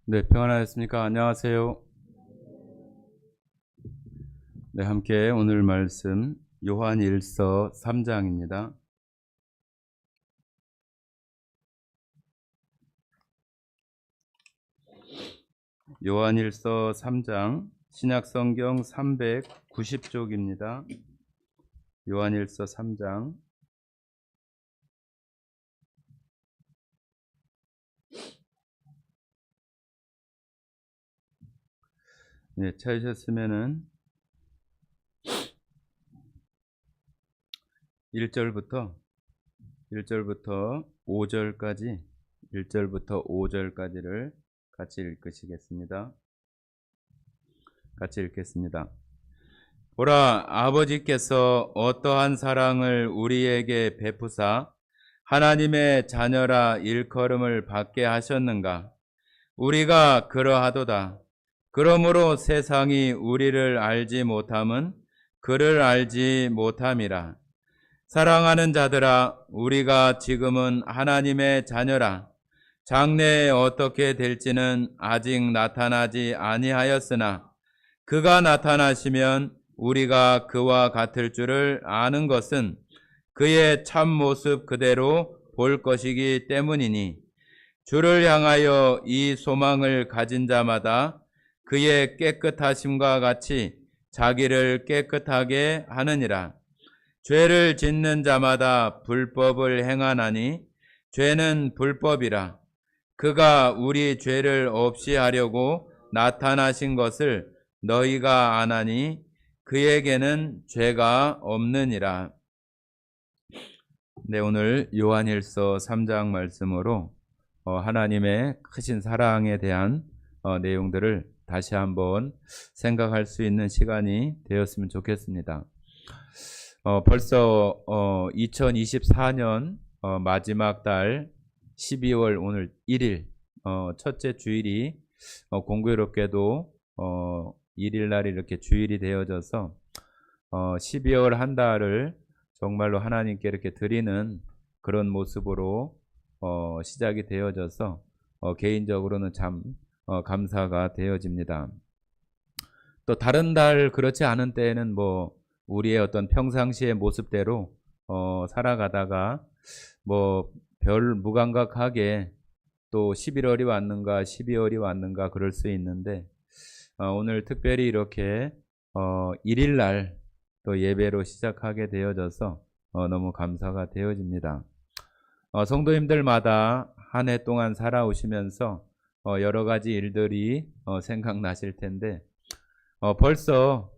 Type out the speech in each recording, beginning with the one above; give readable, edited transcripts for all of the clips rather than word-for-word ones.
네, 평안하셨습니까? 안녕하세요. 네, 함께 오늘 말씀 요한일서 3장입니다. 요한일서 3장 신약성경 390쪽입니다. 요한일서 3장. 네, 찾으셨으면은 1절부터 5절까지를 같이 읽으시겠습니다. 같이 읽겠습니다. 보라, 아버지께서 어떠한 사랑을 우리에게 베푸사 하나님의 자녀라 일컬음을 받게 하셨는가? 우리가 그러하도다. 그러므로 세상이 우리를 알지 못함은 그를 알지 못함이라. 사랑하는 자들아, 우리가 지금은 하나님의 자녀라. 장래에 어떻게 될지는 아직 나타나지 아니하였으나 그가 나타나시면 우리가 그와 같을 줄을 아는 것은 그의 참 모습 그대로 볼 것이기 때문이니 주를 향하여 이 소망을 가진 자마다 그의 깨끗하심과 같이 자기를 깨끗하게 하느니라. 죄를 짓는 자마다 불법을 행하나니 죄는 불법이라. 그가 우리 죄를 없이 하려고 나타나신 것을 너희가 아나니 그에게는 죄가 없느니라. 네, 오늘 요한일서 3장 말씀으로 하나님의 크신 사랑에 대한 내용들을 다시 한번 생각할 수 있는 시간이 되었으면 좋겠습니다. 벌써 2024년 마지막 달 12월 오늘 1일 첫째 주일이 공교롭게도 1일 날이 이렇게 주일이 되어져서 12월 한 달을 정말로 하나님께 이렇게 드리는 그런 모습으로 시작이 되어져서 개인적으로는 참 감사가 되어집니다. 또 다른 달 그렇지 않은 때에는 뭐 우리의 어떤 평상시의 모습대로 살아가다가 뭐 별 무감각하게 또 11월이 왔는가 12월이 왔는가 그럴 수 있는데 오늘 특별히 이렇게 1일 날 또 예배로 시작하게 되어져서 너무 감사가 되어집니다. 성도님들마다 한 해 동안 살아오시면서 여러 가지 일들이 생각나실 텐데 벌써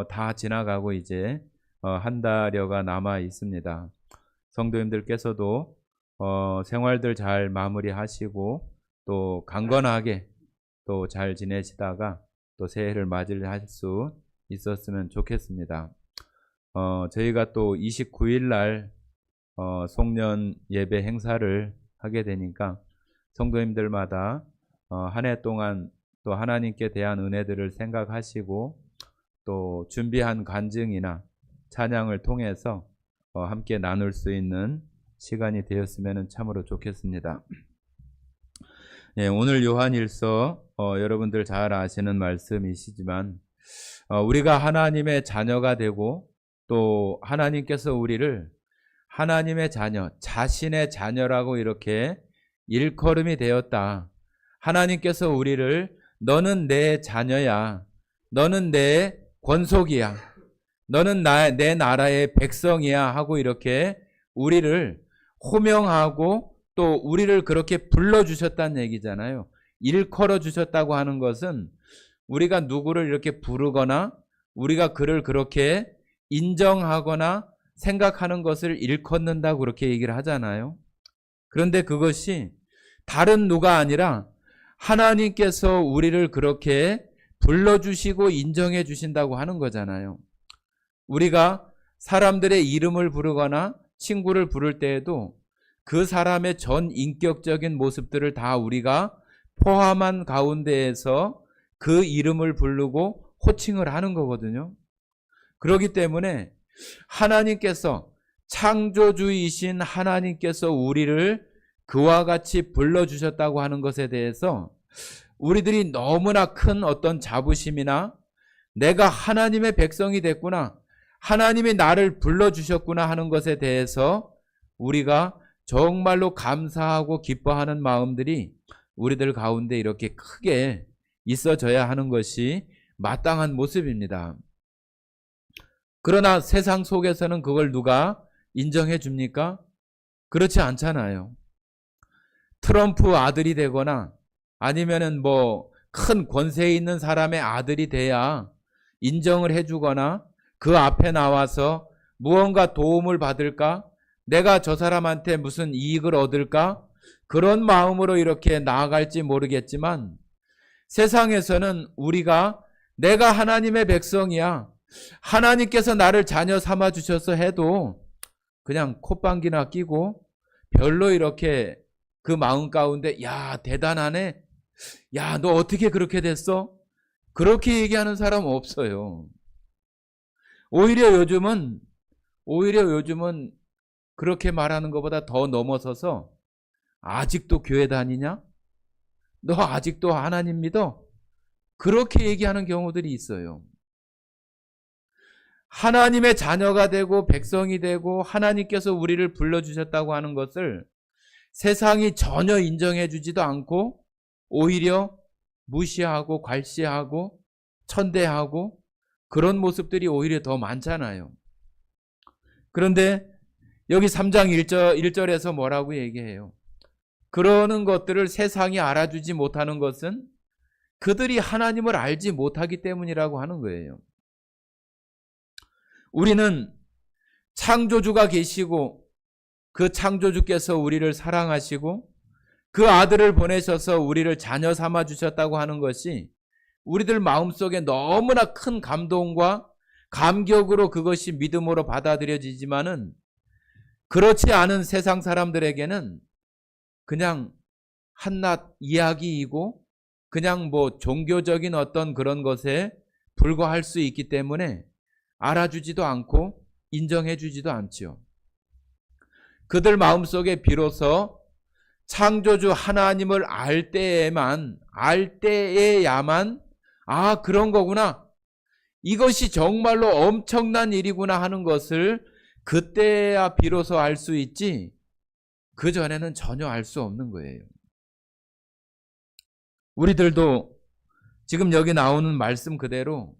다 지나가고 이제 한 달여가 남아 있습니다. 성도님들께서도 생활들 잘 마무리하시고 또 강건하게 또 잘 지내시다가 또 새해를 맞이할 수 있었으면 좋겠습니다. 저희가 또 29일 날 송년 예배 행사를 하게 되니까 성도님들마다 한 해 동안 또 하나님께 대한 은혜들을 생각하시고 또 준비한 간증이나 찬양을 통해서 함께 나눌 수 있는 시간이 되었으면 참으로 좋겠습니다. 예, 오늘 요한일서 여러분들 잘 아시는 말씀이시지만 우리가 하나님의 자녀가 되고 또 하나님께서 우리를 하나님의 자녀, 자신의 자녀라고 이렇게 일컬음이 되었다. 하나님께서 우리를 너는 내 자녀야. 너는 내 권속이야. 너는 내 나라의 백성이야 하고 이렇게 우리를 호명하고 또 우리를 그렇게 불러주셨다는 얘기잖아요. 일컬어 주셨다고 하는 것은 우리가 누구를 이렇게 부르거나 우리가 그를 그렇게 인정하거나 생각하는 것을 일컫는다고 그렇게 얘기를 하잖아요. 그런데 그것이 다른 누가 아니라 하나님께서 우리를 그렇게 불러주시고 인정해 주신다고 하는 거잖아요. 우리가 사람들의 이름을 부르거나 친구를 부를 때에도 그 사람의 전 인격적인 모습들을 다 우리가 포함한 가운데에서 그 이름을 부르고 호칭을 하는 거거든요. 그렇기 때문에 하나님께서 창조주이신 하나님께서 우리를 그와 같이 불러주셨다고 하는 것에 대해서 우리들이 너무나 큰 어떤 자부심이나 내가 하나님의 백성이 됐구나, 하나님이 나를 불러주셨구나 하는 것에 대해서 우리가 정말로 감사하고 기뻐하는 마음들이 우리들 가운데 이렇게 크게 있어져야 하는 것이 마땅한 모습입니다. 그러나 세상 속에서는 그걸 누가 인정해 줍니까? 그렇지 않잖아요. 트럼프 아들이 되거나 아니면은 뭐 큰 권세 있는 사람의 아들이 돼야 인정을 해주거나 그 앞에 나와서 무언가 도움을 받을까? 내가 저 사람한테 무슨 이익을 얻을까? 그런 마음으로 이렇게 나아갈지 모르겠지만 세상에서는 우리가 내가 하나님의 백성이야, 하나님께서 나를 자녀 삼아 주셔서 해도 그냥 콧방귀나 끼고 별로 이렇게 그 마음 가운데 야 대단하네, 야 너 어떻게 그렇게 됐어? 그렇게 얘기하는 사람 없어요. 오히려 요즘은 그렇게 말하는 것보다 더 넘어서서 아직도 교회 다니냐? 너 아직도 하나님 믿어? 그렇게 얘기하는 경우들이 있어요. 하나님의 자녀가 되고 백성이 되고 하나님께서 우리를 불러주셨다고 하는 것을 세상이 전혀 인정해 주지도 않고 오히려 무시하고 괄시하고 천대하고 그런 모습들이 오히려 더 많잖아요. 그런데 여기 3장 1절에서 뭐라고 얘기해요? 그러는 것들을 세상이 알아주지 못하는 것은 그들이 하나님을 알지 못하기 때문이라고 하는 거예요. 우리는 창조주가 계시고 그 창조주께서 우리를 사랑하시고 그 아들을 보내셔서 우리를 자녀 삼아 주셨다고 하는 것이 우리들 마음속에 너무나 큰 감동과 감격으로 그것이 믿음으로 받아들여지지만은 그렇지 않은 세상 사람들에게는 그냥 한낱 이야기이고 그냥 뭐 종교적인 어떤 그런 것에 불과할 수 있기 때문에 알아주지도 않고 인정해 주지도 않지요. 그들 마음속에 비로소 창조주 하나님을 알 때에야만 아 그런 거구나, 이것이 정말로 엄청난 일이구나 하는 것을 그때야 비로소 알 수 있지 그전에는 전혀 알 수 없는 거예요. 우리들도 지금 여기 나오는 말씀 그대로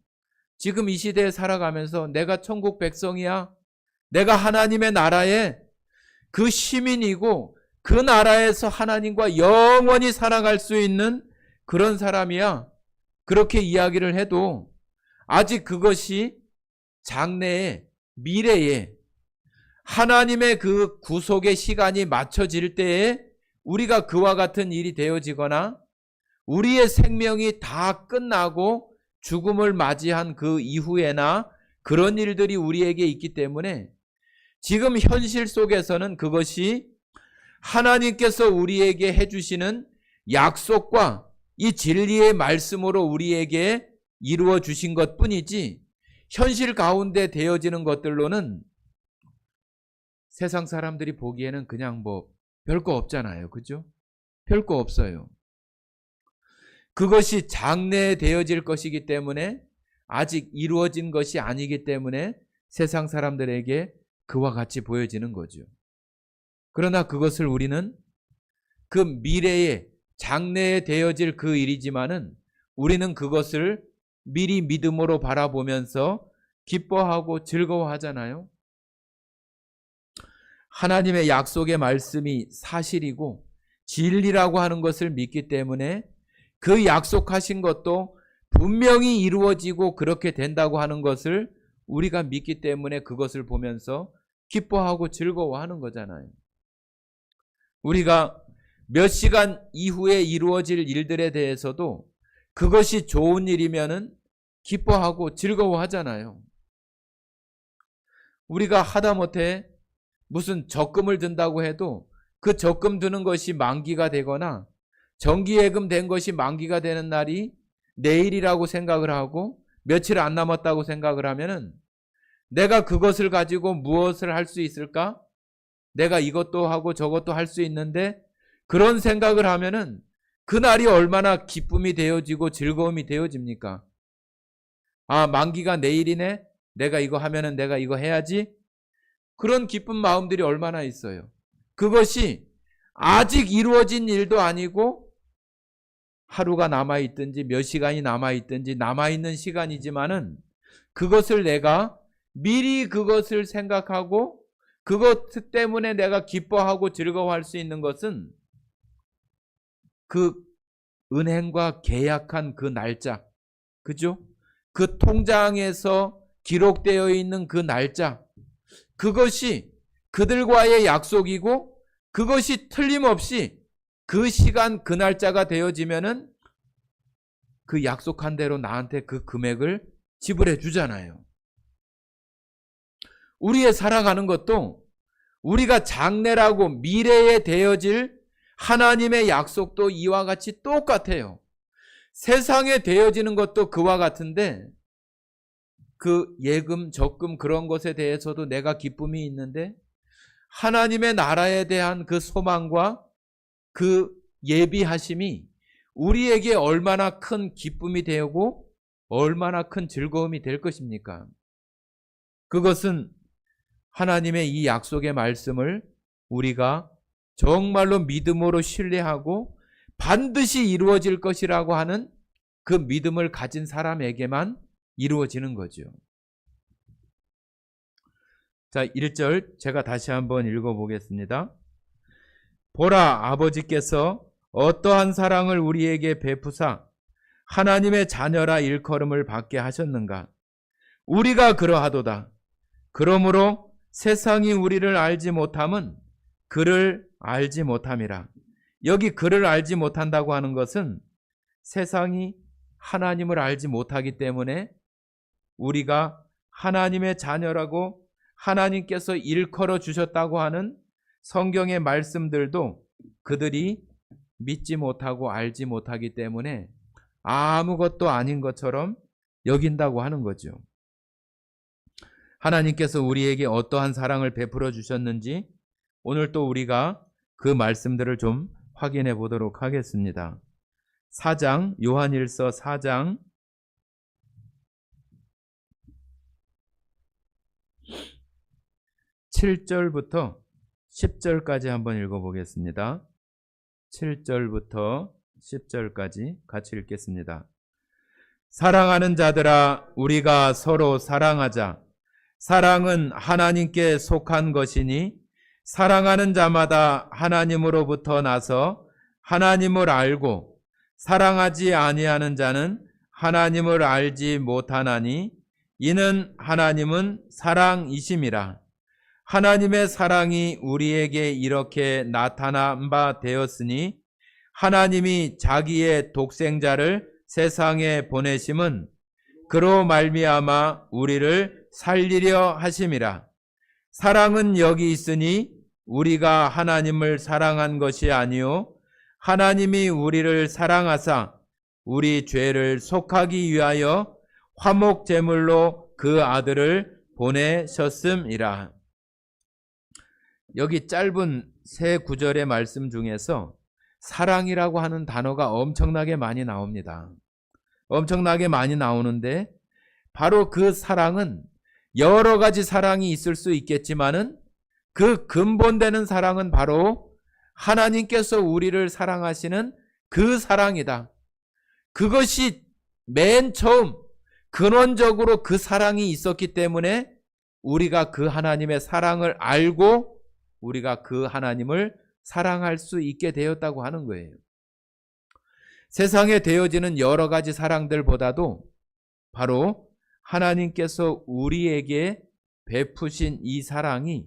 지금 이 시대에 살아가면서 내가 천국 백성이야, 내가 하나님의 나라의 그 시민이고 그 나라에서 하나님과 영원히 살아갈 수 있는 그런 사람이야, 그렇게 이야기를 해도 아직 그것이 장래에 미래에 하나님의 그 구속의 시간이 맞춰질 때에 우리가 그와 같은 일이 되어지거나 우리의 생명이 다 끝나고 죽음을 맞이한 그 이후에나 그런 일들이 우리에게 있기 때문에 지금 현실 속에서는 그것이 하나님께서 우리에게 해주시는 약속과 이 진리의 말씀으로 우리에게 이루어 주신 것 뿐이지 현실 가운데 되어지는 것들로는 세상 사람들이 보기에는 그냥 뭐 별거 없잖아요. 그죠? 별거 없어요. 그것이 장래에 되어질 것이기 때문에 아직 이루어진 것이 아니기 때문에 세상 사람들에게 그와 같이 보여지는 거죠. 그러나 그것을 우리는 그 미래에 장래에 되어질 그 일이지만은 우리는 그것을 미리 믿음으로 바라보면서 기뻐하고 즐거워하잖아요. 하나님의 약속의 말씀이 사실이고 진리라고 하는 것을 믿기 때문에 그 약속하신 것도 분명히 이루어지고 그렇게 된다고 하는 것을 우리가 믿기 때문에 그것을 보면서 기뻐하고 즐거워하는 거잖아요. 우리가 몇 시간 이후에 이루어질 일들에 대해서도 그것이 좋은 일이면은 기뻐하고 즐거워하잖아요. 우리가 하다못해 무슨 적금을 든다고 해도 그 적금 드는 것이 만기가 되거나 정기예금 된 것이 만기가 되는 날이 내일이라고 생각을 하고 며칠 안 남았다고 생각을 하면은 내가 그것을 가지고 무엇을 할 수 있을까? 내가 이것도 하고 저것도 할 수 있는데 그런 생각을 하면은 그날이 얼마나 기쁨이 되어지고 즐거움이 되어집니까? 아, 만기가 내일이네? 내가 이거 하면은 내가 이거 해야지? 그런 기쁜 마음들이 얼마나 있어요. 그것이 아직 이루어진 일도 아니고 하루가 남아있든지 몇 시간이 남아있든지 남아있는 시간이지만은 그것을 내가 미리 그것을 생각하고 그것 때문에 내가 기뻐하고 즐거워할 수 있는 것은 그 은행과 계약한 그 날짜, 그죠? 그 통장에서 기록되어 있는 그 날짜, 그것이 그들과의 약속이고 그것이 틀림없이 그 시간 그 날짜가 되어지면은 그 약속한 대로 나한테 그 금액을 지불해 주잖아요. 우리의 살아가는 것도 우리가 장래라고 미래에 되어질 하나님의 약속도 이와 같이 똑같아요. 세상에 되어지는 것도 그와 같은데 그 예금, 적금 그런 것에 대해서도 내가 기쁨이 있는데 하나님의 나라에 대한 그 소망과 그 예비하심이 우리에게 얼마나 큰 기쁨이 되고 얼마나 큰 즐거움이 될 것입니까? 그것은 하나님의 이 약속의 말씀을 우리가 정말로 믿음으로 신뢰하고 반드시 이루어질 것이라고 하는 그 믿음을 가진 사람에게만 이루어지는 거죠. 자, 1절 제가 다시 한번 읽어보겠습니다. 보라, 아버지께서 어떠한 사랑을 우리에게 베푸사 하나님의 자녀라 일컬음을 받게 하셨는가? 우리가 그러하도다. 그러므로 세상이 우리를 알지 못함은 그를 알지 못함이라. 여기 그를 알지 못한다고 하는 것은 세상이 하나님을 알지 못하기 때문에 우리가 하나님의 자녀라고 하나님께서 일컬어 주셨다고 하는 성경의 말씀들도 그들이 믿지 못하고 알지 못하기 때문에 아무것도 아닌 것처럼 여긴다고 하는 거죠. 하나님께서 우리에게 어떠한 사랑을 베풀어 주셨는지 오늘 또 우리가 그 말씀들을 좀 확인해 보도록 하겠습니다. 4장, 요한일서 4장 7절부터 10절까지 한번 읽어보겠습니다. 7절부터 10절까지 같이 읽겠습니다. 사랑하는 자들아, 우리가 서로 사랑하자. 사랑은 하나님께 속한 것이니 사랑하는 자마다 하나님으로부터 나서 하나님을 알고 사랑하지 아니하는 자는 하나님을 알지 못하나니 이는 하나님은 사랑이심이라. 하나님의 사랑이 우리에게 이렇게 나타난 바 되었으니 하나님이 자기의 독생자를 세상에 보내심은 그로 말미암아 우리를 살리려 하심이라. 사랑은 여기 있으니 우리가 하나님을 사랑한 것이 아니요 하나님이 우리를 사랑하사 우리 죄를 속하기 위하여 화목 제물로 그 아들을 보내셨음이라. 여기 짧은 세 구절의 말씀 중에서 사랑이라고 하는 단어가 엄청나게 많이 나옵니다. 엄청나게 많이 나오는데 바로 그 사랑은 여러 가지 사랑이 있을 수 있겠지만은 그 근본되는 사랑은 바로 하나님께서 우리를 사랑하시는 그 사랑이다. 그것이 맨 처음 근원적으로 그 사랑이 있었기 때문에 우리가 그 하나님의 사랑을 알고 우리가 그 하나님을 사랑할 수 있게 되었다고 하는 거예요. 세상에 되어지는 여러 가지 사랑들보다도 바로 하나님께서 우리에게 베푸신 이 사랑이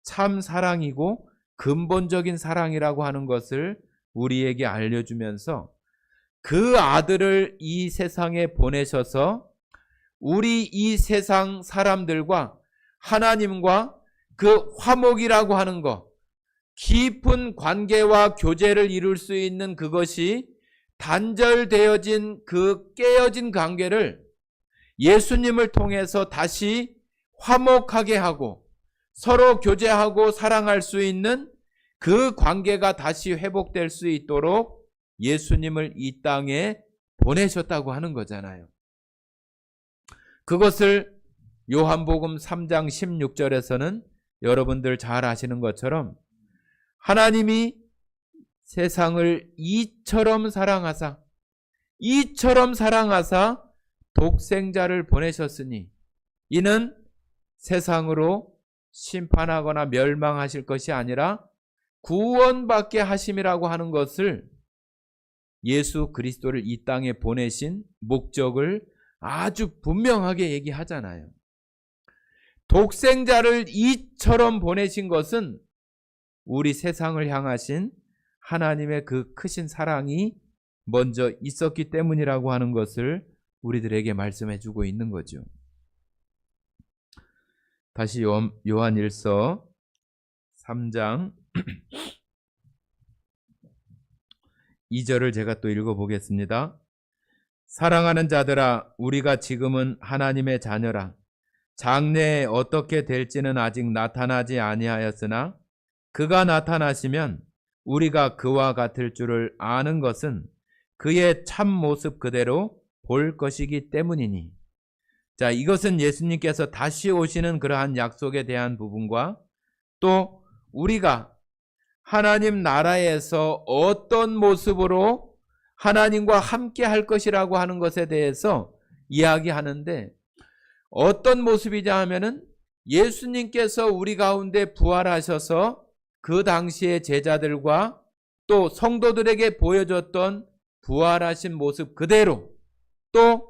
참 사랑이고 근본적인 사랑이라고 하는 것을 우리에게 알려주면서 그 아들을 이 세상에 보내셔서 우리 이 세상 사람들과 하나님과 그 화목이라고 하는 것, 깊은 관계와 교제를 이룰 수 있는 그것이 단절되어진 그 깨어진 관계를 예수님을 통해서 다시 화목하게 하고 서로 교제하고 사랑할 수 있는 그 관계가 다시 회복될 수 있도록 예수님을 이 땅에 보내셨다고 하는 거잖아요. 그것을 요한복음 3장 16절에서는 여러분들 잘 아시는 것처럼 하나님이 세상을 이처럼 사랑하사 독생자를 보내셨으니 이는 세상으로 심판하거나 멸망하실 것이 아니라 구원받게 하심이라고 하는 것을 예수 그리스도를 이 땅에 보내신 목적을 아주 분명하게 얘기하잖아요. 독생자를 이처럼 보내신 것은 우리 세상을 향하신 하나님의 그 크신 사랑이 먼저 있었기 때문이라고 하는 것을 우리들에게 말씀해 주고 있는 거죠. 다시 요한일서 3장 2절을 제가 또 읽어보겠습니다. 사랑하는 자들아, 우리가 지금은 하나님의 자녀라. 장래에 어떻게 될지는 아직 나타나지 아니하였으나 그가 나타나시면 우리가 그와 같을 줄을 아는 것은 그의 참 모습 그대로 볼 것이기 때문이니. 자, 이것은 예수님께서 다시 오시는 그러한 약속에 대한 부분과 또 우리가 하나님 나라에서 어떤 모습으로 하나님과 함께 할 것이라고 하는 것에 대해서 이야기하는데, 어떤 모습이냐 하면은 예수님께서 우리 가운데 부활하셔서 그 당시의 제자들과 또 성도들에게 보여줬던 부활하신 모습 그대로, 또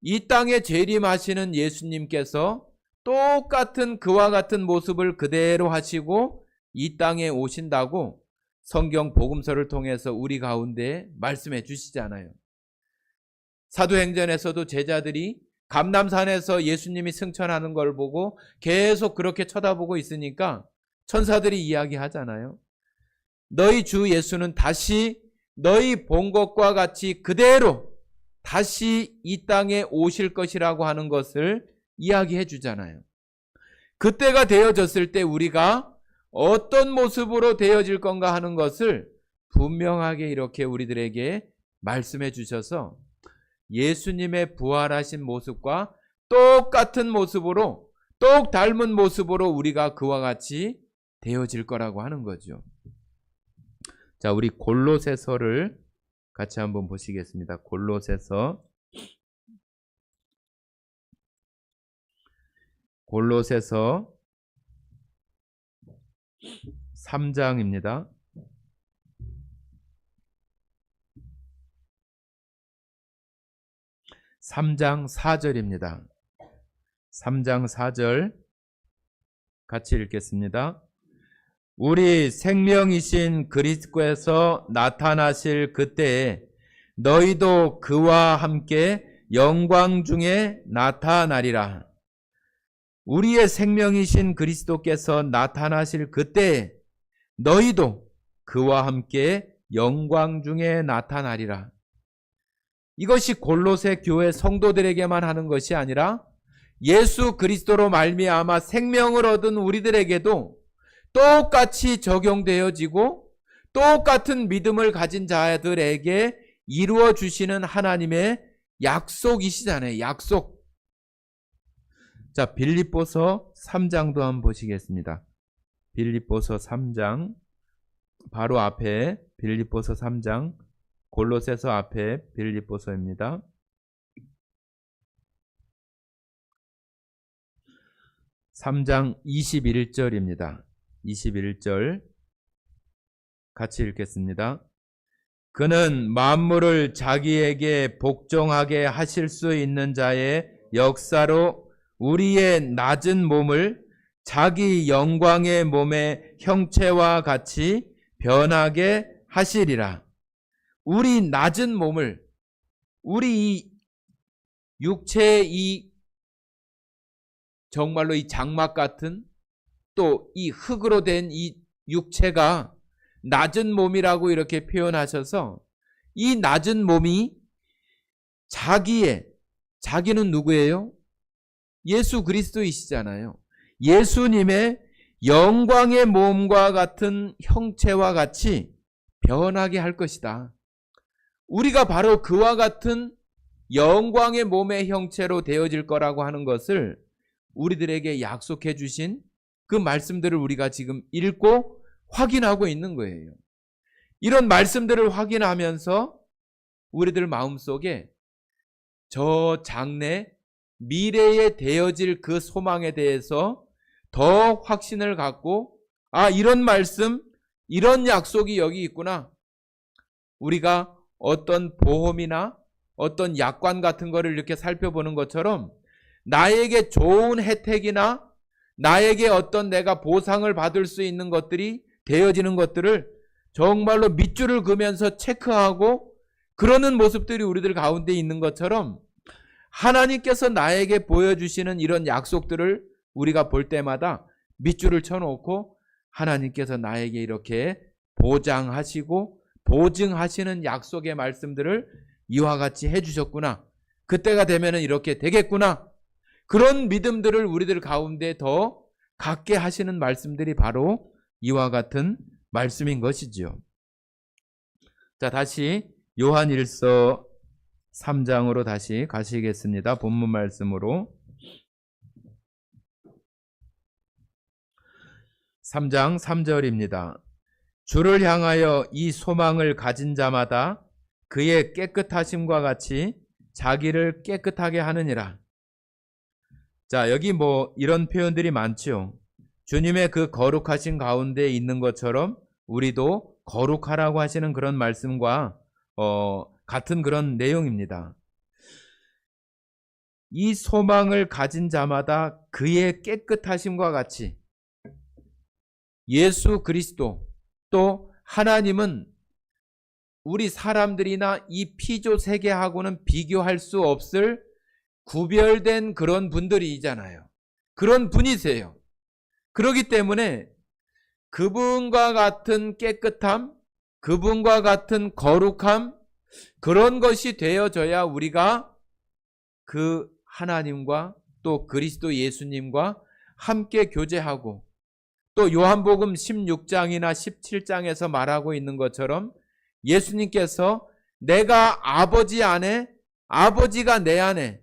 이 땅에 재림하시는 예수님께서 똑같은 그와 같은 모습을 그대로 하시고 이 땅에 오신다고 성경 복음서를 통해서 우리 가운데 말씀해 주시잖아요. 사도행전에서도 제자들이 감람산에서 예수님이 승천하는 걸 보고 계속 그렇게 쳐다보고 있으니까 천사들이 이야기하잖아요. 너희 주 예수는 다시 너희 본 것과 같이 그대로 다시 이 땅에 오실 것이라고 하는 것을 이야기해 주잖아요. 그때가 되어졌을 때 우리가 어떤 모습으로 되어질 건가 하는 것을 분명하게 이렇게 우리들에게 말씀해 주셔서 예수님의 부활하신 모습과 똑같은 모습으로, 똑 닮은 모습으로 우리가 그와 같이 되어질 거라고 하는 거죠. 자, 우리 골로새서를 같이 한번 보시겠습니다. 골로새서 3장입니다. 3장 4절입니다. 3장 4절 같이 읽겠습니다. 우리 생명이신 그리스도께서 나타나실 그때에 너희도 그와 함께 영광 중에 나타나리라. 우리의 생명이신 그리스도께서 나타나실 그때에 너희도 그와 함께 영광 중에 나타나리라. 이것이 골로새 교회 성도들에게만 하는 것이 아니라 예수 그리스도로 말미암아 생명을 얻은 우리들에게도 똑같이 적용되어지고 똑같은 믿음을 가진 자들에게 이루어 주시는 하나님의 약속이시잖아요. 약속. 자, 빌립보서 3장도 한번 보시겠습니다. 빌립보서 3장 바로 앞에 빌립보서 3장, 골로새서 앞에 빌립보서입니다. 3장 21절입니다. 21절 같이 읽겠습니다. 그는 만물을 자기에게 복종하게 하실 수 있는 자의 역사로 우리의 낮은 몸을 자기 영광의 몸의 형체와 같이 변하게 하시리라. 우리 낮은 몸을, 우리 이 육체의 이 정말로 이 장막 같은 또 이 흙으로 된 이 육체가 낮은 몸이라고 이렇게 표현하셔서 이 낮은 몸이 자기는 누구예요? 예수 그리스도이시잖아요. 예수님의 영광의 몸과 같은 형체와 같이 변하게 할 것이다. 우리가 바로 그와 같은 영광의 몸의 형체로 되어질 거라고 하는 것을 우리들에게 약속해 주신 그 말씀들을 우리가 지금 읽고 확인하고 있는 거예요. 이런 말씀들을 확인하면서 우리들 마음속에 저 장래 미래에 되어질 그 소망에 대해서 더 확신을 갖고, 이런 말씀, 이런 약속이 여기 있구나. 우리가 어떤 보험이나 어떤 약관 같은 거를 이렇게 살펴보는 것처럼 나에게 좋은 혜택이나 나에게 어떤 내가 보상을 받을 수 있는 것들이 되어지는 것들을 정말로 밑줄을 그으면서 체크하고 그러는 모습들이 우리들 가운데 있는 것처럼 하나님께서 나에게 보여주시는 이런 약속들을 우리가 볼 때마다 밑줄을 쳐놓고 하나님께서 나에게 이렇게 보장하시고 보증하시는 약속의 말씀들을 이와 같이 해주셨구나. 그때가 되면 이렇게 되겠구나. 그런 믿음들을 우리들 가운데 더 갖게 하시는 말씀들이 바로 이와 같은 말씀인 것이지요. 자, 다시 요한일서 3장으로 다시 가시겠습니다. 본문 말씀으로. 3장 3절입니다. 주를 향하여 이 소망을 가진 자마다 그의 깨끗하심과 같이 자기를 깨끗하게 하느니라. 자, 여기 이런 표현들이 많죠. 주님의 그 거룩하신 가운데 있는 것처럼 우리도 거룩하라고 하시는 그런 말씀과 같은 그런 내용입니다. 이 소망을 가진 자마다 그의 깨끗하심과 같이 예수 그리스도 또 하나님은 우리 사람들이나 이 피조 세계하고는 비교할 수 없을 구별된 그런 분들이잖아요. 그런 분이세요. 그렇기 때문에 그분과 같은 깨끗함, 그분과 같은 거룩함, 그런 것이 되어져야 우리가 그 하나님과 또 그리스도 예수님과 함께 교제하고 또 요한복음 16장이나 17장에서 말하고 있는 것처럼 예수님께서 내가 아버지 안에, 아버지가 내 안에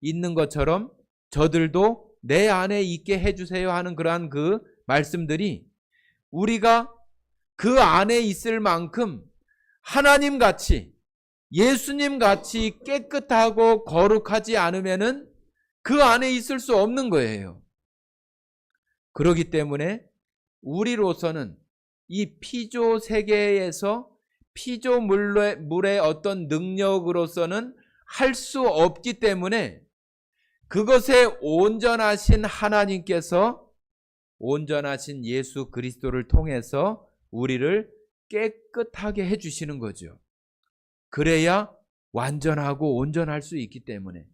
있는 것처럼 저들도 내 안에 있게 해주세요 하는 그러한 그 말씀들이 우리가 그 안에 있을 만큼 하나님 같이 예수님 같이 깨끗하고 거룩하지 않으면은 그 안에 있을 수 없는 거예요. 그렇기 때문에 우리로서는 이 피조 세계에서 피조물의 어떤 능력으로서는 할 수 없기 때문에 그것에 온전하신 하나님께서 온전하신 예수 그리스도를 통해서 우리를 깨끗하게 해주시는 거죠. 그래야 완전하고 온전할 수 있기 때문에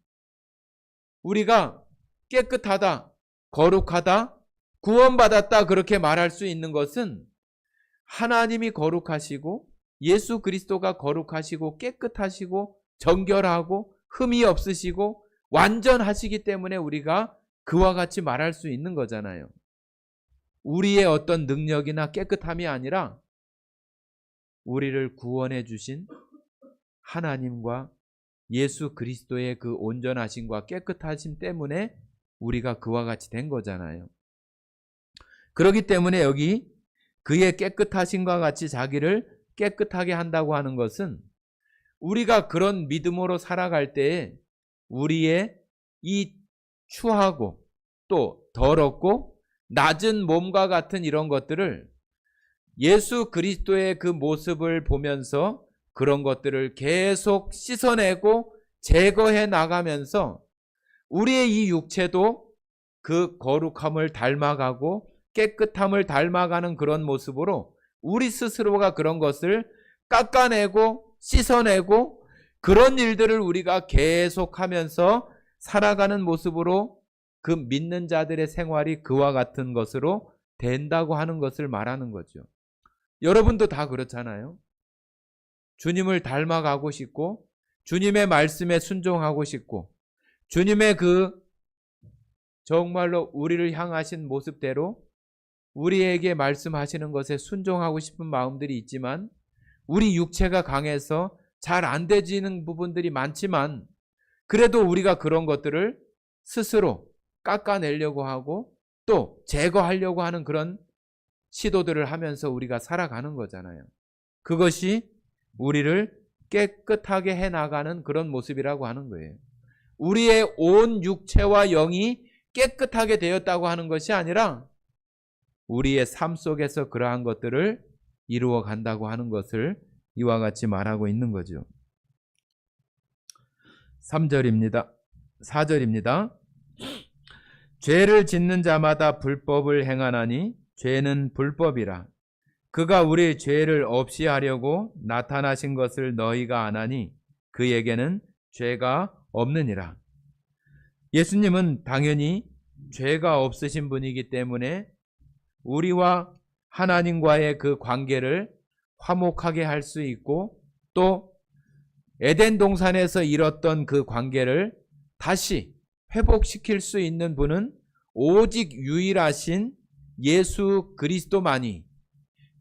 우리가 깨끗하다, 거룩하다, 구원받았다 그렇게 말할 수 있는 것은 하나님이 거룩하시고 예수 그리스도가 거룩하시고 깨끗하시고 정결하고 흠이 없으시고 완전하시기 때문에 우리가 그와 같이 말할 수 있는 거잖아요. 우리의 어떤 능력이나 깨끗함이 아니라 우리를 구원해 주신 하나님과 예수 그리스도의 그 온전하심과 깨끗하심 때문에 우리가 그와 같이 된 거잖아요. 그렇기 때문에 여기 그의 깨끗하심과 같이 자기를 깨끗하게 한다고 하는 것은 우리가 그런 믿음으로 살아갈 때에 우리의 이 추하고 또 더럽고 낮은 몸과 같은 이런 것들을 예수 그리스도의 그 모습을 보면서 그런 것들을 계속 씻어내고 제거해 나가면서 우리의 이 육체도 그 거룩함을 닮아가고 깨끗함을 닮아가는 그런 모습으로 우리 스스로가 그런 것을 깎아내고 씻어내고 그런 일들을 우리가 계속하면서 살아가는 모습으로 그 믿는 자들의 생활이 그와 같은 것으로 된다고 하는 것을 말하는 거죠. 여러분도 다 그렇잖아요. 주님을 닮아가고 싶고 주님의 말씀에 순종하고 싶고 주님의 그 정말로 우리를 향하신 모습대로 우리에게 말씀하시는 것에 순종하고 싶은 마음들이 있지만 우리 육체가 강해서 잘 안 되지는 부분들이 많지만 그래도 우리가 그런 것들을 스스로 깎아내려고 하고 또 제거하려고 하는 그런 시도들을 하면서 우리가 살아가는 거잖아요. 그것이 우리를 깨끗하게 해나가는 그런 모습이라고 하는 거예요. 우리의 온 육체와 영이 깨끗하게 되었다고 하는 것이 아니라 우리의 삶 속에서 그러한 것들을 이루어 간다고 하는 것을 이와 같이 말하고 있는 거죠. 3절입니다. 4절입니다. 죄를 짓는 자마다 불법을 행하나니 죄는 불법이라. 그가 우리 죄를 없이 하려고 나타나신 것을 너희가 아나니 그에게는 죄가 없느니라. 예수님은 당연히 죄가 없으신 분이기 때문에 우리와 하나님과의 그 관계를 화목하게 할 수 있고 또 에덴 동산에서 잃었던 그 관계를 다시 회복시킬 수 있는 분은 오직 유일하신 예수 그리스도만이,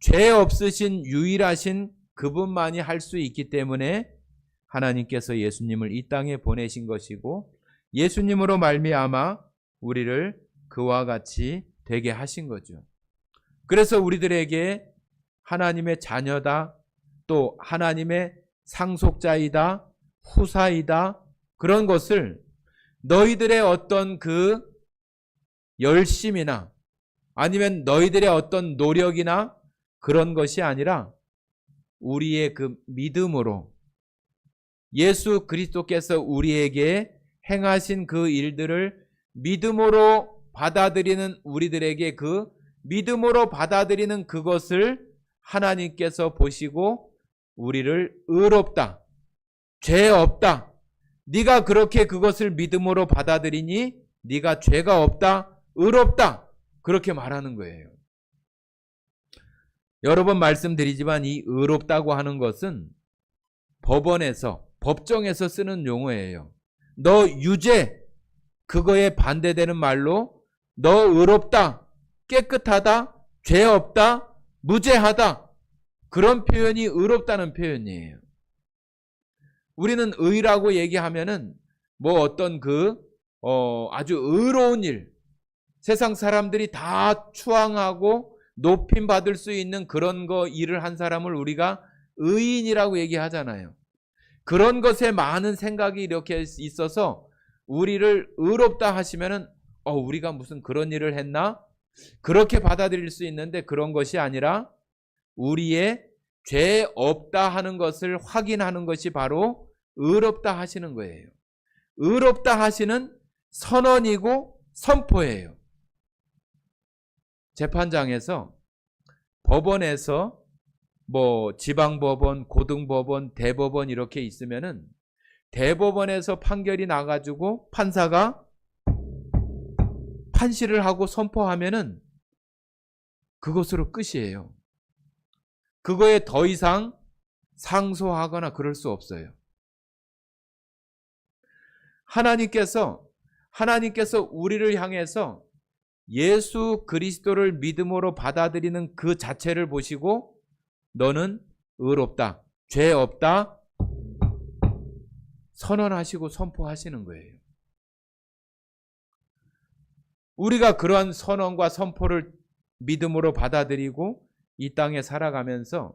죄 없으신 유일하신 그분만이 할 수 있기 때문에 하나님께서 예수님을 이 땅에 보내신 것이고 예수님으로 말미암아 우리를 그와 같이 되게 하신 거죠. 그래서 우리들에게 하나님의 자녀다, 또 하나님의 상속자이다, 후사이다, 그런 것을 너희들의 어떤 그 열심이나 아니면 너희들의 어떤 노력이나 그런 것이 아니라 우리의 그 믿음으로 예수 그리스도께서 우리에게 행하신 그 일들을 믿음으로 받아들이는 우리들에게 그 믿음으로 받아들이는 그것을 하나님께서 보시고 우리를 의롭다, 죄 없다, 네가 그렇게 그것을 믿음으로 받아들이니 네가 죄가 없다, 의롭다, 그렇게 말하는 거예요. 여러 번 말씀드리지만 이 의롭다고 하는 것은 법원에서, 법정에서 쓰는 용어예요. 너 유죄, 그거에 반대되는 말로 너 의롭다, 깨끗하다, 죄 없다, 무죄하다, 그런 표현이 의롭다는 표현이에요. 우리는 의라고 얘기하면은 뭐 어떤 아주 의로운 일, 세상 사람들이 다 추앙하고 높임 받을 수 있는 그런 일을 한 사람을 우리가 의인이라고 얘기하잖아요. 그런 것에 많은 생각이 이렇게 있어서 우리를 의롭다 하시면은 우리가 무슨 그런 일을 했나? 그렇게 받아들일 수 있는데 그런 것이 아니라 우리의 죄 없다 하는 것을 확인하는 것이 바로 의롭다 하시는 거예요. 의롭다 하시는 선언이고 선포예요. 재판장에서, 법원에서 뭐 지방법원, 고등법원, 대법원 이렇게 있으면은 대법원에서 판결이 나가지고 판사가 판시를 하고 선포하면은 그것으로 끝이에요. 그거에 더 이상 상소하거나 그럴 수 없어요. 하나님께서 우리를 향해서 예수 그리스도를 믿음으로 받아들이는 그 자체를 보시고 너는 의롭다, 죄 없다 선언하시고 선포하시는 거예요. 우리가 그러한 선언과 선포를 믿음으로 받아들이고 이 땅에 살아가면서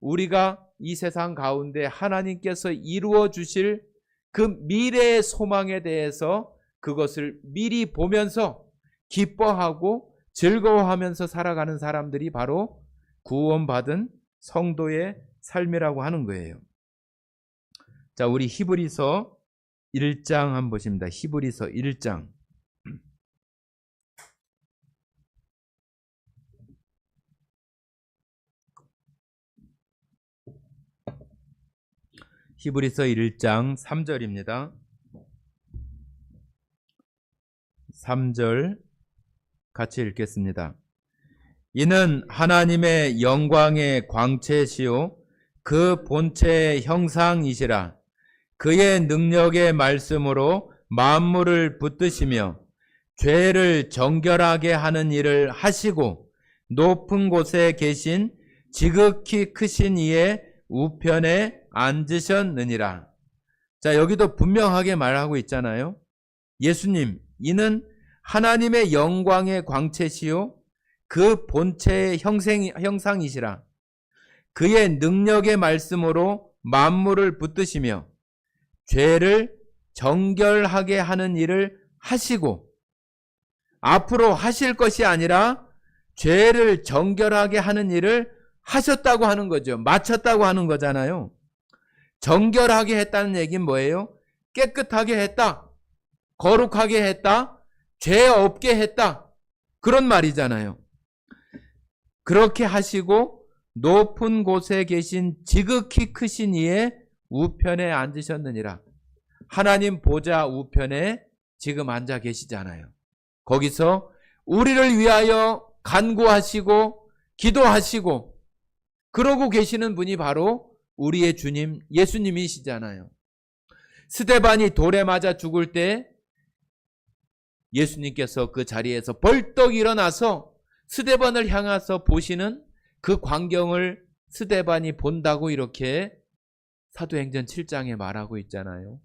우리가 이 세상 가운데 하나님께서 이루어 주실 그 미래의 소망에 대해서 그것을 미리 보면서 기뻐하고 즐거워하면서 살아가는 사람들이 바로 구원받은 성도의 삶이라고 하는 거예요. 자, 우리 히브리서 1장 한번 보십니다. 히브리서 1장. 히브리서 1장 3절입니다. 3절 같이 읽겠습니다. 이는 하나님의 영광의 광채시요 그 본체의 형상이시라. 그의 능력의 말씀으로 만물을 붙드시며 죄를 정결하게 하는 일을 하시고 높은 곳에 계신 지극히 크신 이의 우편에 앉으셨느니라. 자, 여기도 분명하게 말하고 있잖아요. 예수님, 이는 하나님의 영광의 광채시요 그 본체의 형상이시라. 그의 능력의 말씀으로 만물을 붙드시며 죄를 정결하게 하는 일을 하시고, 앞으로 하실 것이 아니라 죄를 정결하게 하는 일을 하셨다고 하는 거죠. 마쳤다고 하는 거잖아요. 정결하게 했다는 얘기는 뭐예요? 깨끗하게 했다, 거룩하게 했다, 죄 없게 했다, 그런 말이잖아요. 그렇게 하시고 높은 곳에 계신 지극히 크신 이의 우편에 앉으셨느니라. 하나님 보좌 우편에 지금 앉아 계시잖아요. 거기서 우리를 위하여 간구하시고 기도하시고 그러고 계시는 분이 바로 우리의 주님 예수님이시잖아요. 스데반이 돌에 맞아 죽을 때 예수님께서 그 자리에서 벌떡 일어나서 스데반을 향해서 보시는 그 광경을 스데반이 본다고 이렇게 사도행전 7장에 말하고 있잖아요.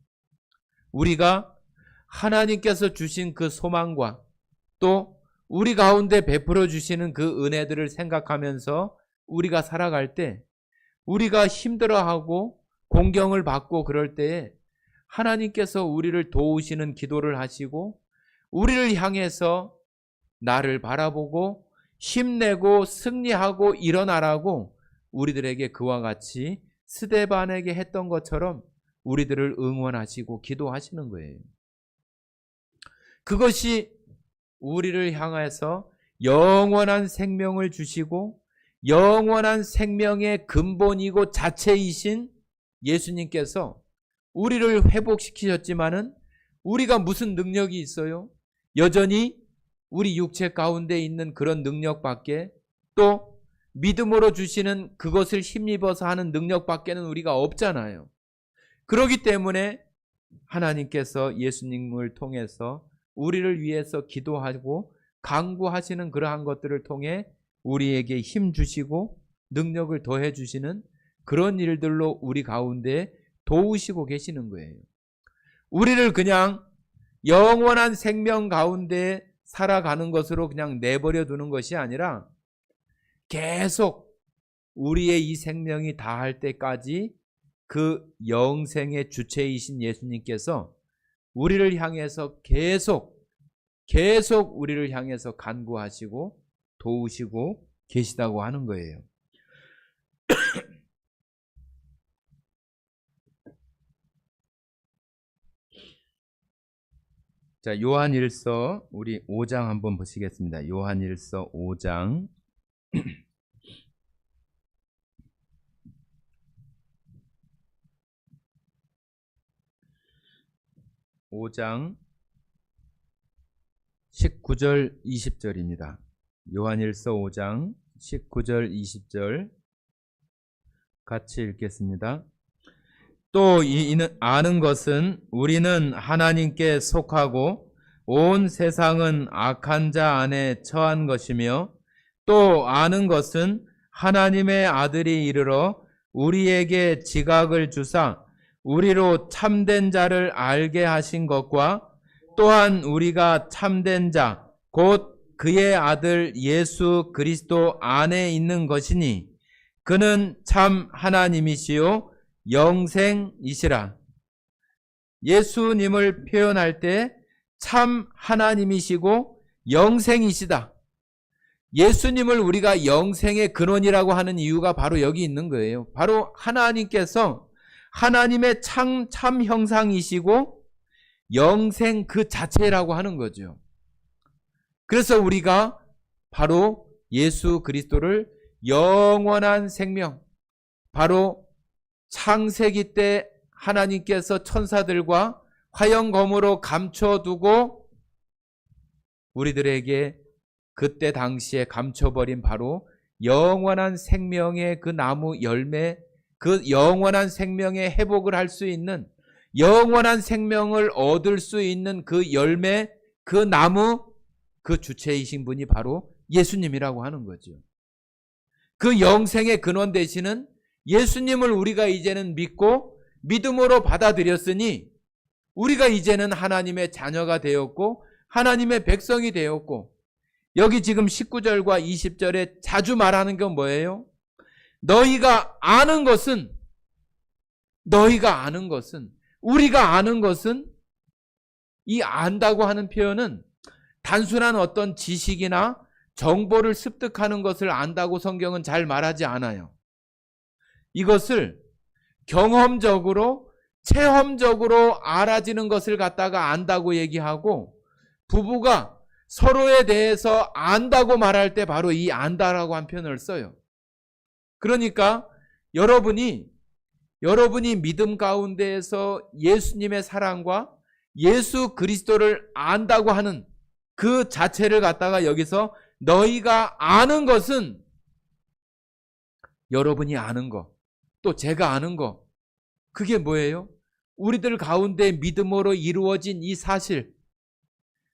우리가 하나님께서 주신 그 소망과 또 우리 가운데 베풀어 주시는 그 은혜들을 생각하면서 우리가 살아갈 때, 우리가 힘들어하고 공경을 받고 그럴 때에 하나님께서 우리를 도우시는 기도를 하시고 우리를 향해서 나를 바라보고 힘내고 승리하고 일어나라고 우리들에게 그와 같이 스데반에게 했던 것처럼 우리들을 응원하시고 기도하시는 거예요. 그것이 우리를 향해서 영원한 생명을 주시고 영원한 생명의 근본이고 자체이신 예수님께서 우리를 회복시키셨지만은 우리가 무슨 능력이 있어요? 여전히 우리 육체 가운데 있는 그런 능력밖에, 또 믿음으로 주시는 그것을 힘입어서 하는 능력밖에는 우리가 없잖아요. 그렇기 때문에 하나님께서 예수님을 통해서 우리를 위해서 기도하고 간구하시는 그러한 것들을 통해 우리에게 힘 주시고 능력을 더해 주시는 그런 일들로 우리 가운데 도우시고 계시는 거예요. 우리를 그냥 영원한 생명 가운데 살아가는 것으로 그냥 내버려 두는 것이 아니라 계속 우리의 이 생명이 다할 때까지 그 영생의 주체이신 예수님께서 우리를 향해서 계속 우리를 향해서 간구하시고 도우시고 계시다고 하는 거예요. 자, 요한일서 우리 5장 한번 보시겠습니다. 요한일서 5장 5장 19절 20절입니다. 요한일서 5장 19절 20절 같이 읽겠습니다. 또 이는 아는 것은 우리는 하나님께 속하고 온 세상은 악한 자 안에 처한 것이며, 또 아는 것은 하나님의 아들이 이르러 우리에게 지각을 주사 우리로 참된 자를 알게 하신 것과, 또한 우리가 참된 자 곧 그의 아들 예수 그리스도 안에 있는 것이니 그는 참 하나님이시요 영생이시라. 예수님을 표현할 때 참 하나님이시고 영생이시다. 예수님을 우리가 영생의 근원이라고 하는 이유가 바로 여기 있는 거예요. 바로 하나님께서 하나님의 참 형상이시고 영생 그 자체라고 하는 거죠. 그래서 우리가 바로 예수 그리스도를 영원한 생명, 바로 창세기 때 하나님께서 천사들과 화영검으로 감춰두고 우리들에게 그때 당시에 감춰버린 바로 영원한 생명의 그 나무 열매, 그 영원한 생명의 회복을 할 수 있는, 영원한 생명을 얻을 수 있는 그 열매, 그 나무, 그 주체이신 분이 바로 예수님이라고 하는 거죠. 그 영생의 근원 되시는 예수님을 우리가 이제는 믿고 믿음으로 받아들였으니 우리가 이제는 하나님의 자녀가 되었고 하나님의 백성이 되었고, 여기 지금 19절과 20절에 자주 말하는 건 뭐예요? 너희가 아는 것은, 우리가 아는 것은, 이 안다고 하는 표현은 단순한 어떤 지식이나 정보를 습득하는 것을 안다고 성경은 잘 말하지 않아요. 이것을 경험적으로, 체험적으로 알아지는 것을 갖다가 안다고 얘기하고, 부부가 서로에 대해서 안다고 말할 때 바로 이 안다라고 한 표현을 써요. 그러니까 여러분이 믿음 가운데에서 예수님의 사랑과 예수 그리스도를 안다고 하는 그 자체를 갖다가 여기서 너희가 아는 것은, 여러분이 아는 것, 또 제가 아는 것, 그게 뭐예요? 우리들 가운데 믿음으로 이루어진 이 사실,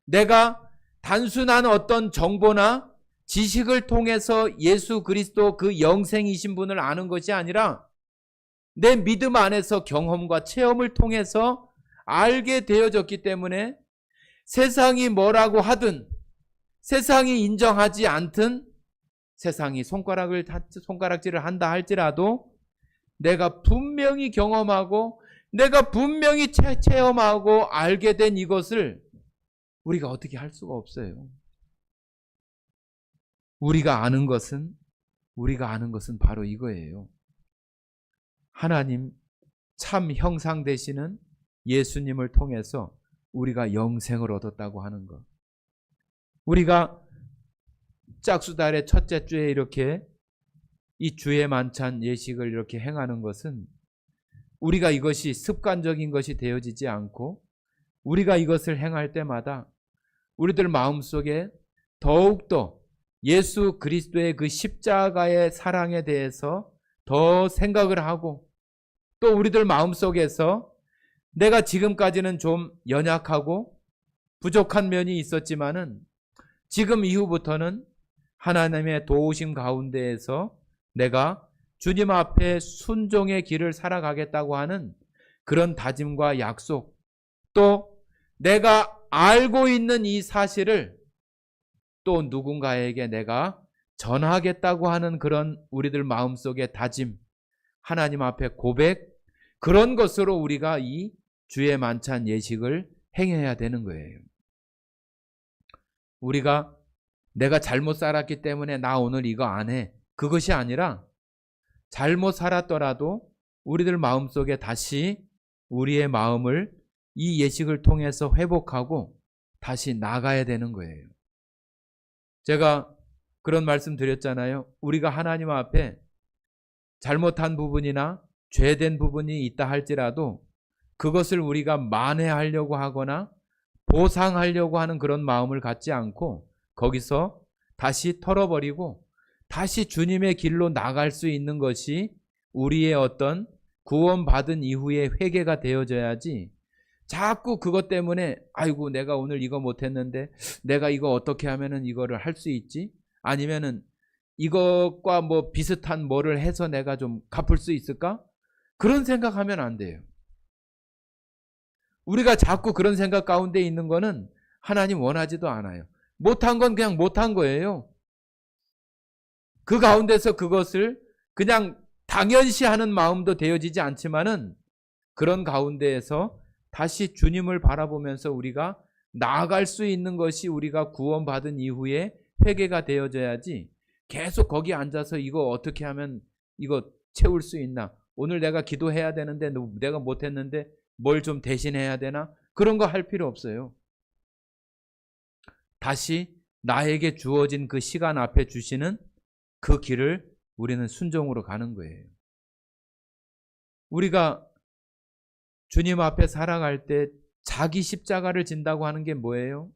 내가 단순한 어떤 정보나 지식을 통해서 예수 그리스도 그 영생이신 분을 아는 것이 아니라 내 믿음 안에서 경험과 체험을 통해서 알게 되어졌기 때문에 세상이 뭐라고 하든, 세상이 인정하지 않든, 세상이 손가락질을 한다 할지라도 내가 분명히 경험하고 내가 분명히 체험하고 알게 된 이것을 우리가 어떻게 할 수가 없어요. 우리가 아는 것은 바로 이거예요. 하나님 참 형상 되시는 예수님을 통해서 우리가 영생을 얻었다고 하는 것. 우리가 짝수달의 첫째 주에 이렇게 이 주의 만찬 예식을 이렇게 행하는 것은 우리가 이것이 습관적인 것이 되어지지 않고 우리가 이것을 행할 때마다 우리들 마음속에 더욱더 예수 그리스도의 그 십자가의 사랑에 대해서 더 생각을 하고, 또 우리들 마음속에서 내가 지금까지는 좀 연약하고 부족한 면이 있었지만은 지금 이후부터는 하나님의 도우심 가운데에서 내가 주님 앞에 순종의 길을 살아가겠다고 하는 그런 다짐과 약속, 또 내가 알고 있는 이 사실을 또 누군가에게 내가 전하겠다고 하는 그런 우리들 마음속의 다짐, 하나님 앞에 고백, 그런 것으로 우리가 이 주의 만찬 예식을 행해야 되는 거예요. 우리가 내가 잘못 살았기 때문에 나 오늘 이거 안 해, 그것이 아니라 잘못 살았더라도 우리들 마음속에 다시 우리의 마음을 이 예식을 통해서 회복하고 다시 나가야 되는 거예요. 제가 그런 말씀 드렸잖아요. 우리가 하나님 앞에 잘못한 부분이나 죄된 부분이 있다 할지라도 그것을 우리가 만회하려고 하거나 보상하려고 하는 그런 마음을 갖지 않고 거기서 다시 털어버리고 다시 주님의 길로 나갈 수 있는 것이 우리의 어떤 구원받은 이후의 회개가 되어져야지, 자꾸 그것 때문에 아이고 내가 오늘 이거 못했는데 내가 이거 어떻게 하면은 이거를 할 수 있지? 아니면은 이것과 뭐 비슷한 뭐를 해서 내가 좀 갚을 수 있을까? 그런 생각하면 안 돼요. 우리가 자꾸 그런 생각 가운데 있는 거는 하나님 원하지도 않아요. 못한 건 그냥 못한 거예요. 그 가운데서 그것을 그냥 당연시하는 마음도 되어지지 않지만은 그런 가운데에서 다시 주님을 바라보면서 우리가 나아갈 수 있는 것이 우리가 구원받은 이후에 회개가 되어져야지, 계속 거기 앉아서 이거 어떻게 하면 이거 채울 수 있나, 오늘 내가 기도해야 되는데 내가 못했는데 뭘 좀 대신해야 되나, 그런 거 할 필요 없어요. 다시 나에게 주어진 그 시간 앞에 주시는 그 길을 우리는 순종으로 가는 거예요. 우리가 주님 앞에 살아갈 때 자기 십자가를 진다고 하는 게 뭐예요?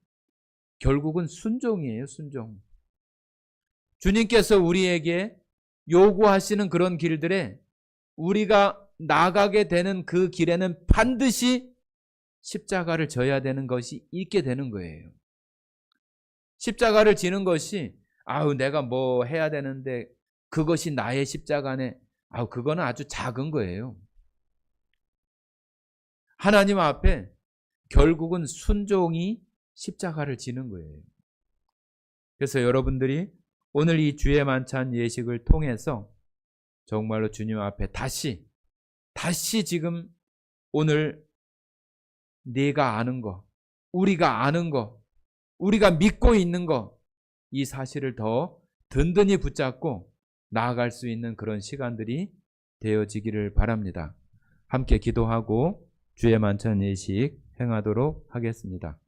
결국은 순종이에요, 순종. 주님께서 우리에게 요구하시는 그런 길들에 우리가 나가게 되는 그 길에는 반드시 십자가를 져야 되는 것이 있게 되는 거예요. 십자가를 지는 것이 아우 내가 뭐 해야 되는데 그것이 나의 십자가네, 그거는 아주 작은 거예요. 하나님 앞에 결국은 순종이 십자가를 지는 거예요. 그래서 여러분들이 오늘 이 주의 만찬 예식을 통해서 정말로 주님 앞에 다시 지금 오늘 네가 아는 거, 우리가 아는 거, 우리가 믿고 있는 거, 이 사실을 더 든든히 붙잡고 나아갈 수 있는 그런 시간들이 되어지기를 바랍니다. 함께 기도하고 주의 만찬 예식 행하도록 하겠습니다.